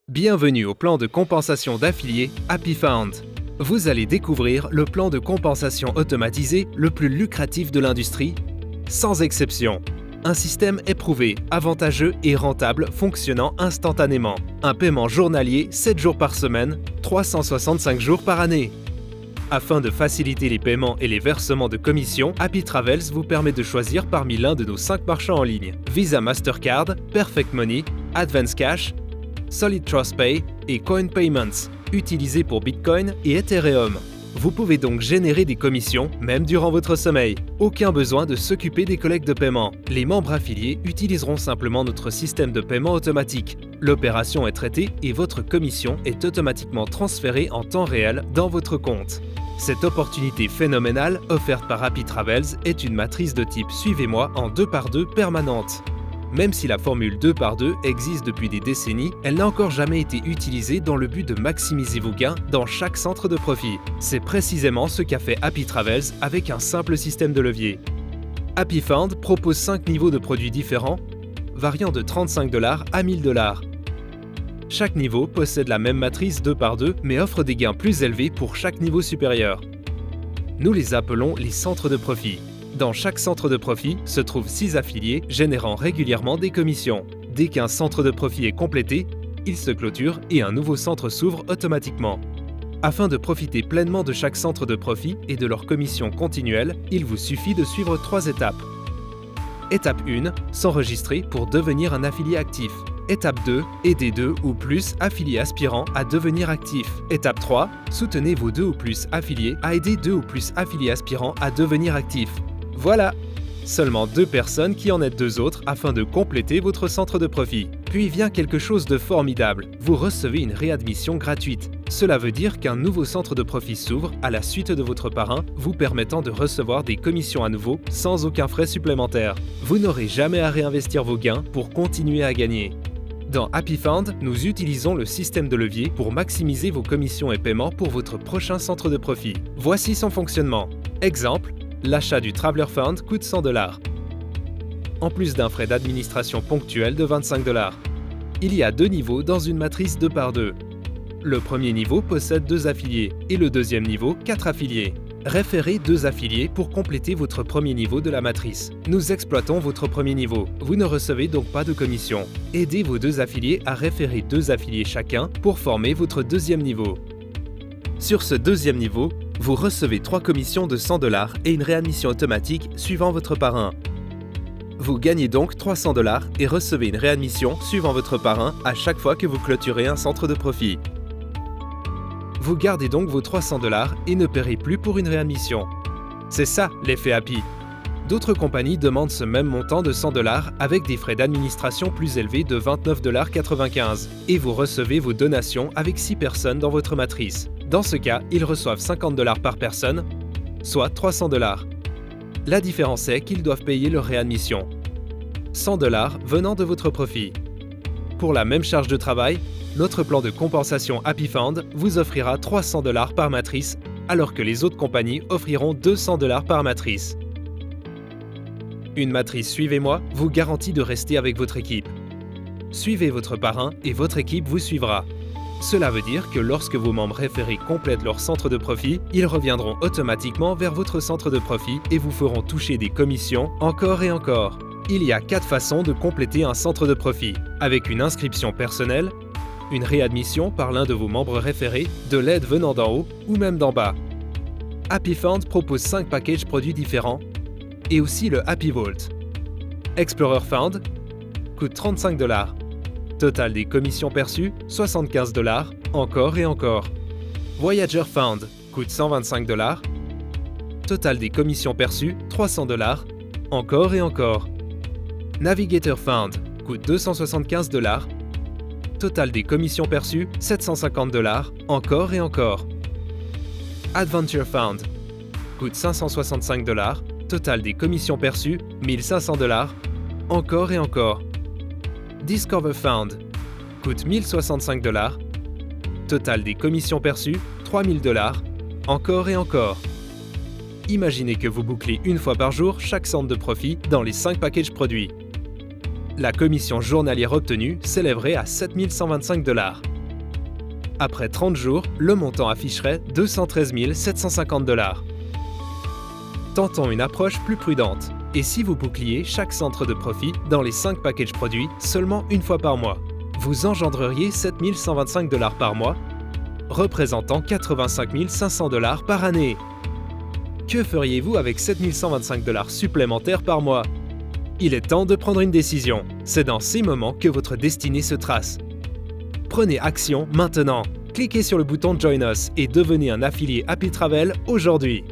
Bienvenue au plan de compensation d'affiliés HappyFound. Vous allez découvrir le plan de compensation automatisé le plus lucratif de l'industrie, sans exception. Un système éprouvé, avantageux et rentable fonctionnant instantanément. Un paiement journalier 7 jours par semaine, 365 jours par année. Afin de faciliter les paiements et les versements de commissions, Happy Travels vous permet de choisir parmi l'un de nos 5 marchands en ligne. Visa Mastercard, Perfect Money, Advance Cash, Solid Trust Pay et Coin Payments, utilisés pour Bitcoin et Ethereum. Vous pouvez donc générer des commissions, même durant votre sommeil. Aucun besoin de s'occuper des collègues de paiement. Les membres affiliés utiliseront simplement notre système de paiement automatique. L'opération est traitée et votre commission est automatiquement transférée en temps réel dans votre compte. Cette opportunité phénoménale offerte par Happy Travels est une matrice de type Suivez-moi en 2x2 permanente. Même si la formule 2x2 existe depuis des décennies, elle n'a encore jamais été utilisée dans le but de maximiser vos gains dans chaque centre de profit. C'est précisément ce qu'a fait Happy Travels avec un simple système de levier. HappyFound propose 5 niveaux de produits différents, variant de $35 à $1000. Chaque niveau possède la même matrice 2x2 mais offre des gains plus élevés pour chaque niveau supérieur. Nous les appelons les centres de profit. Dans chaque centre de profit se trouvent 6 affiliés générant régulièrement des commissions. Dès qu'un centre de profit est complété, il se clôture et un nouveau centre s'ouvre automatiquement. Afin de profiter pleinement de chaque centre de profit et de leurs commissions continuelles, il vous suffit de suivre 3 étapes. Étape 1, s'enregistrer pour devenir un affilié actif. Étape 2, aider 2 ou plus affiliés aspirants à devenir actifs. Étape 3, soutenez vos 2 ou plus affiliés à aider 2 ou plus affiliés aspirants à devenir actifs. Voilà! Seulement 2 personnes qui en aident 2 autres afin de compléter votre centre de profit. Puis vient quelque chose de formidable. Vous recevez une réadmission gratuite. Cela veut dire qu'un nouveau centre de profit s'ouvre à la suite de votre parrain, vous permettant de recevoir des commissions à nouveau sans aucun frais supplémentaire. Vous n'aurez jamais à réinvestir vos gains pour continuer à gagner. Dans HappyFound, nous utilisons le système de levier pour maximiser vos commissions et paiements pour votre prochain centre de profit. Voici son fonctionnement. Exemple, l'achat du Traveler Fund coûte $100, en plus d'un frais d'administration ponctuel de $25. Il y a 2 niveaux dans une matrice 2x2. Le premier niveau possède 2 affiliés et le deuxième niveau 4 affiliés. Référez 2 affiliés pour compléter votre premier niveau de la matrice. Nous exploitons votre premier niveau. Vous ne recevez donc pas de commission. Aidez vos 2 affiliés à référer 2 affiliés chacun pour former votre deuxième niveau. Sur ce deuxième niveau, vous recevez 3 commissions de $100 et une réadmission automatique suivant votre parrain. Vous gagnez donc $300 et recevez une réadmission suivant votre parrain à chaque fois que vous clôturez un centre de profit. Vous gardez donc vos $300 et ne paierez plus pour une réadmission. C'est ça l'effet Happy. D'autres compagnies demandent ce même montant de $100 avec des frais d'administration plus élevés de $29,95 et vous recevez vos donations avec 6 personnes dans votre matrice. Dans ce cas, ils reçoivent $50 par personne, soit $300. La différence est qu'ils doivent payer leur réadmission. $100 venant de votre profit. Pour la même charge de travail, notre plan de compensation HappyFound vous offrira $300 par matrice, alors que les autres compagnies offriront $200 par matrice. Une matrice Suivez-moi vous garantit de rester avec votre équipe. Suivez votre parrain et votre équipe vous suivra. Cela veut dire que lorsque vos membres référés complètent leur centre de profit, ils reviendront automatiquement vers votre centre de profit et vous feront toucher des commissions encore et encore. Il y a 4 façons de compléter un centre de profit, avec une inscription personnelle, une réadmission par l'un de vos membres référés, de l'aide venant d'en haut ou même d'en bas. HappyFound propose 5 packages produits différents et aussi le Happy Vault. Explorer Fund coûte $35. Total des commissions perçues, $75, encore et encore. Voyager Fund coûte $125. Total des commissions perçues, $300, encore et encore. Navigator Fund coûte $275. Total des commissions perçues, $750, encore et encore. Adventure Fund coûte $565. Total des commissions perçues, $1500, encore et encore. Discover Fund coûte $1065. Total des commissions perçues, $3000, encore et encore. Imaginez que vous bouclez une fois par jour chaque centre de profit dans les 5 packages produits. La commission journalière obtenue s'élèverait à $7125. Après 30 jours, le montant afficherait 213 750 $. Tentons une approche plus prudente. Et si vous boucliez chaque centre de profit dans les 5 packages produits seulement une fois par mois, vous engendreriez 7 125 $ par mois, représentant 85 500 $ par année. Que feriez-vous avec 7 125 $ supplémentaires par mois? Il est temps de prendre une décision. C'est dans ces moments que votre destinée se trace. Prenez action maintenant. Cliquez sur le bouton Join Us et devenez un affilié Happy Travel aujourd'hui.